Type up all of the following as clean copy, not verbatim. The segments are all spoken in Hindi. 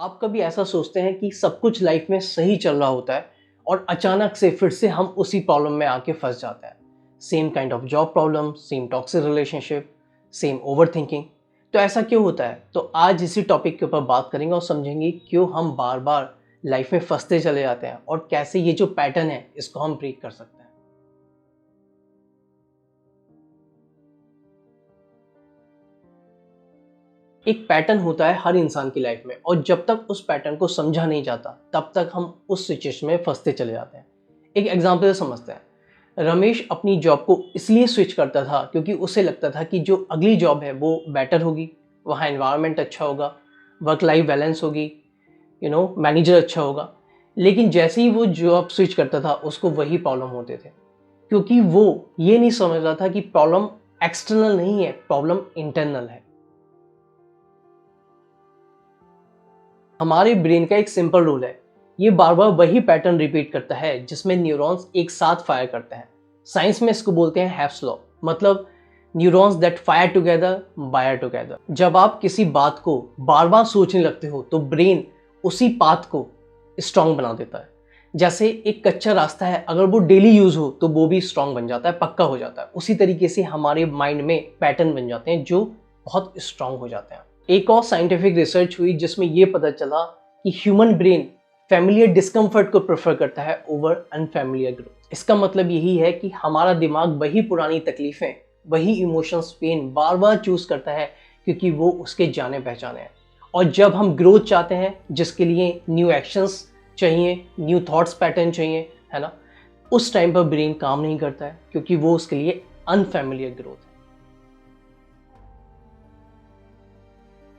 आप कभी ऐसा सोचते हैं कि सब कुछ लाइफ में सही चल रहा होता है और अचानक से फिर से हम उसी प्रॉब्लम में आके फंस जाते हैं। Same kind of job problem, same toxic relationship, same over thinking. तो ऐसा क्यों होता है? तो आज इसी टॉपिक के ऊपर बात करेंगे और समझेंगे क्यों हम बार बार लाइफ में फंसते चले जाते हैं और कैसे ये जो पैटर्न है इसको हम ब्रेक कर सकते हैं। एक पैटर्न होता है हर इंसान की लाइफ में और जब तक उस पैटर्न को समझा नहीं जाता तब तक हम उस सिचुएशन में फंसते चले जाते हैं। एक एग्जांपल से समझते हैं। रमेश अपनी जॉब को इसलिए स्विच करता था क्योंकि उसे लगता था कि जो अगली जॉब है वो बेटर होगी, वहाँ एनवायरनमेंट अच्छा होगा, वर्क लाइफ बैलेंस होगी, मैनेजर अच्छा होगा। लेकिन जैसे ही वो जॉब स्विच करता था उसको वही प्रॉब्लम होते थे, क्योंकि वो ये नहीं समझ रहा था कि प्रॉब्लम एक्सटर्नल नहीं है, प्रॉब्लम इंटरनल है। हमारे ब्रेन का एक सिंपल रूल है, ये बार बार वही पैटर्न रिपीट करता है जिसमें न्यूरॉन्स एक साथ फायर करते हैं। साइंस में इसको बोलते हैं हैफ्स लॉ, मतलब neurons that fire together wire together. जब आप किसी बात को बार बार सोचने लगते हो तो ब्रेन उसी पाथ को स्ट्रांग बना देता है। जैसे एक कच्चा रास्ता है, अगर वो डेली यूज हो तो वो भी स्ट्रांग बन जाता है, पक्का हो जाता है। उसी तरीके से हमारे माइंड में पैटर्न बन जाते हैं जो बहुत स्ट्रांग हो जाते हैं। एक और साइंटिफिक रिसर्च हुई जिसमें यह पता चला कि ह्यूमन ब्रेन फैमिलियर डिस्कम्फर्ट को प्रेफर करता है ओवर अनफैमिलियर ग्रोथ। इसका मतलब यही है कि हमारा दिमाग वही पुरानी तकलीफें, वही इमोशंस, पेन बार बार चूज करता है क्योंकि वो उसके जाने पहचाने हैं। और जब हम ग्रोथ चाहते हैं, जिसके लिए न्यू एक्शंस चाहिए, न्यू थॉट्स पैटर्न चाहिए, है ना, उस टाइम पर ब्रेन काम नहीं करता है क्योंकि वो उसके लिए अनफैमिलियर ग्रोथ है।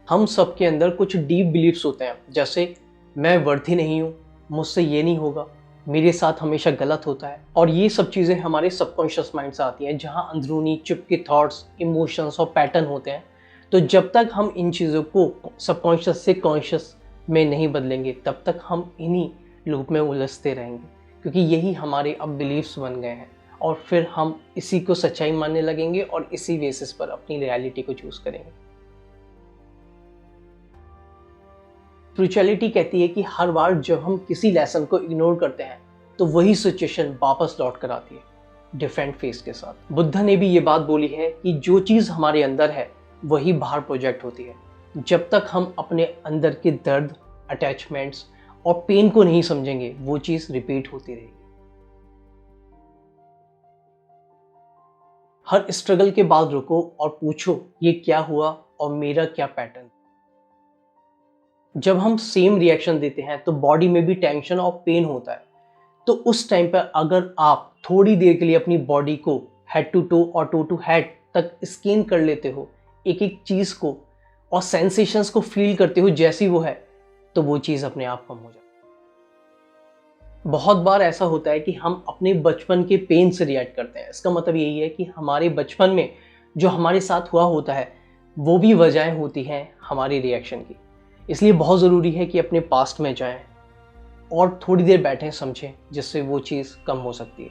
हम सबके अंदर कुछ डीप बिलीफ्स होते हैं, जैसे मैं वर्थी नहीं हूँ, मुझसे ये नहीं होगा, मेरे साथ हमेशा गलत होता है। और ये सब चीज़ें हमारे सबकॉन्शियस माइंड से आती हैं, जहाँ अंदरूनी चुप के थॉट्स, इमोशंस और पैटर्न होते हैं। तो जब तक हम इन चीज़ों को सबकॉन्शियस से कॉन्शियस में नहीं बदलेंगे तब तक हम इन्हीं लूप में उलझते रहेंगे, क्योंकि यही हमारे अब बिलीफ्स बन गए हैं। और फिर हम इसी को सच्चाई मानने लगेंगे और इसी बेसिस पर अपनी रियलिटी को चूज़ करेंगे। स्पिरिचुअलिटी कहती है कि हर बार जब हम किसी लेसन को इग्नोर करते हैं तो वही सिचुएशन वापस लौट कर आती है, डिफरेंट फेस के साथ। बुद्धा ने भी ये बात बोली है कि जो चीज़ हमारे अंदर है वही बाहर प्रोजेक्ट होती है। जब तक हम अपने अंदर के दर्द, अटैचमेंट्स और पेन को नहीं समझेंगे वो चीज़ रिपीट होती रहेगी। हर स्ट्रगल के बाद रुको और पूछो, ये क्या हुआ और मेरा क्या पैटर्न। जब हम सेम रिएक्शन देते हैं तो बॉडी में भी टेंशन और पेन होता है। तो उस टाइम पर अगर आप थोड़ी देर के लिए अपनी बॉडी को हेड टू टो और टो टू हेड तक स्कैन कर लेते हो, एक एक चीज़ को, और सेंसेशंस को फील करते हो जैसी वो है, तो वो चीज़ अपने आप कम हो जाती है। बहुत बार ऐसा होता है कि हम अपने बचपन के पेन से रिएक्ट करते हैं। इसका मतलब यही है कि हमारे बचपन में जो हमारे साथ हुआ होता है वो भी वजहें होती हैं हमारी रिएक्शन की। इसलिए बहुत ज़रूरी है कि अपने पास्ट में जाएं और थोड़ी देर बैठें, समझें, जिससे वो चीज़ कम हो सकती है।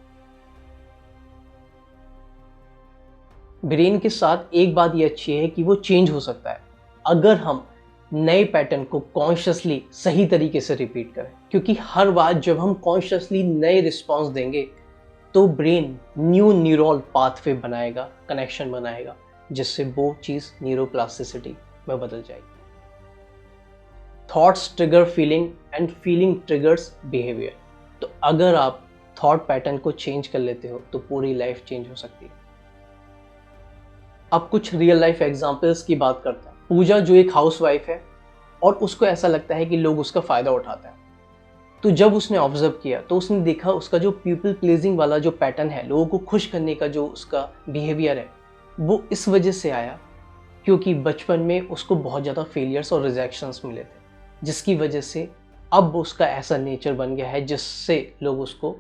ब्रेन के साथ एक बात ये अच्छी है कि वो चेंज हो सकता है अगर हम नए पैटर्न को कॉन्शियसली सही तरीके से रिपीट करें, क्योंकि हर बार जब हम कॉन्शियसली नए रिस्पॉन्स देंगे तो ब्रेन न्यू न्यूरल पाथवे बनाएगा, कनेक्शन बनाएगा, जिससे वो चीज़ न्यूरोप्लास्टिसिटी में बदल जाएगी। Thoughts trigger feeling and feeling triggers behaviour. तो अगर आप थॉट पैटर्न को चेंज कर लेते हो तो पूरी लाइफ चेंज हो सकती है। अब कुछ रियल लाइफ एग्जांपल्स की बात करते हैं। पूजा जो एक हाउसवाइफ है और उसको ऐसा लगता है कि लोग उसका फ़ायदा उठाते हैं। तो जब उसने ऑब्जर्व किया तो उसने देखा उसका जो पीपल प्लीजिंग वाला जो पैटर्न है, लोगों को खुश करने का जो उसका बिहेवियर है, वो इस वजह से आया क्योंकि बचपन में उसको बहुत ज़्यादा फेलियर्स और रिजेक्शंस मिले थे, जिसकी वजह से अब उसका ऐसा नेचर बन गया है जिससे लोग उसको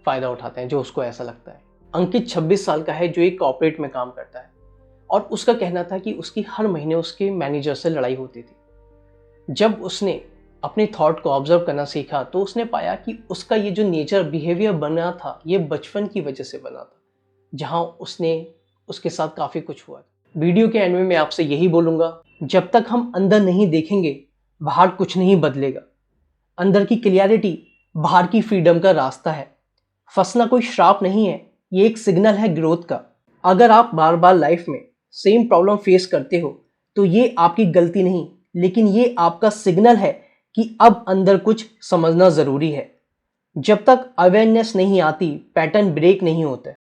फ़ायदा उठाते हैं, जो उसको ऐसा लगता है। अंकित 26 साल का है जो एक कॉर्पोरेट में काम करता है और उसका कहना था कि उसकी हर महीने उसके मैनेजर से लड़ाई होती थी। जब उसने अपने थॉट को ऑब्जर्व करना सीखा तो उसने पाया कि उसका ये जो नेचर, बिहेवियर बना था, ये बचपन की वजह से बना था, जहाँ उसके साथ काफ़ी कुछ हुआ था। वीडियो के एंड में मैं आपसे यही बोलूँगा, जब तक हम अंदर नहीं देखेंगे बाहर कुछ नहीं बदलेगा। अंदर की क्लियरिटी बाहर की फ्रीडम का रास्ता है। फंसना कोई श्राप नहीं है, ये एक सिग्नल है ग्रोथ का। अगर आप बार बार लाइफ में सेम प्रॉब्लम फेस करते हो तो ये आपकी गलती नहीं, लेकिन ये आपका सिग्नल है कि अब अंदर कुछ समझना ज़रूरी है। जब तक अवेयरनेस नहीं आती, पैटर्न ब्रेक नहीं होता।